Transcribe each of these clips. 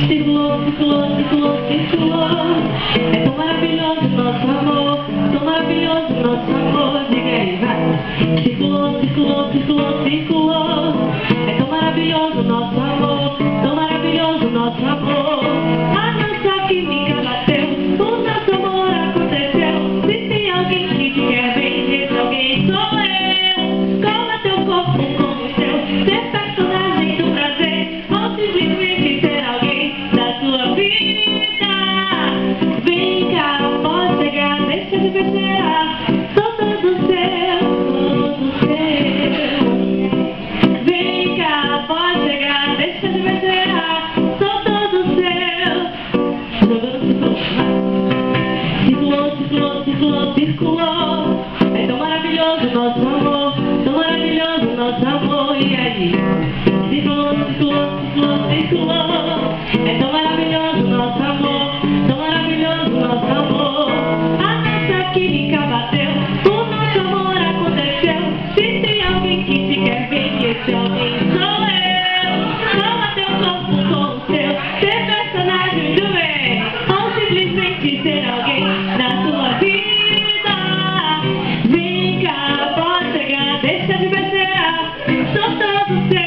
Circulou, circulou, circulou, circulou. É tão maravilhoso nosso amor, tão maravilhoso nosso amor. Diga aí, vai. Circulou, circulou, circulou, circulou. É tão maravilhoso nosso amor, tão maravilhoso nosso amor. A nossa química bateu, o nosso amor aconteceu. Se tem alguém que te quer bem, esse alguém sou eu. Coma teu corpo como o seu, ser personagem do prazer, ou simplesmente ser alguém da sua vida. Vem cá, pode chegar, deixa de besteira. Sou todo seu, todo seu. Vem cá, pode chegar, deixa de besteira. Sou todo seu. Circulou, circulou, circulou, circulou. É tão maravilhoso nosso amor, tão maravilhoso nosso amor. E aí? Circulou, circulou, circulou, circulou. É tão maravilhoso nosso amor, tão maravilhoso nosso amor. A nossa química bateu, o nosso amor aconteceu. Se tem alguém que te quer bem, esse alguém sou eu. Toma teu corpo com o seu, ser personagem do bem, ou simplesmente ser alguém na sua vida. Vem cá, pode chegar, deixa de besteira. Sou todo seu.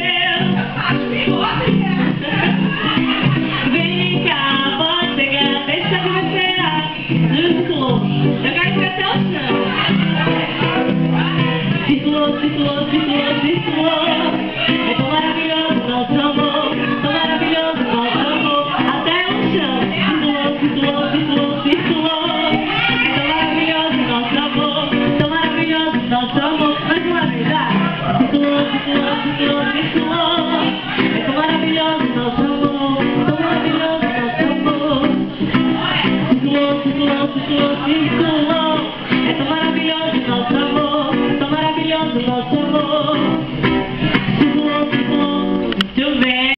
Vem cá, pode chegar, deixa de besteira. Circulou, eu quero que até o chão. Circulou, circulou, circulou, circulou. É tão maravilhoso nosso amor, tão maravilhoso nosso amor. Até o chão. Circulou, circulou, circulou, circulou. É tão maravilhoso nosso amor, tão maravilhoso nosso amor. Mais uma vez, vai. Circulou, circulou, circulou, circulou. É tão maravilhoso nosso amor, tão maravilhoso nosso amor. Circulou, circulou, circulou, circulou.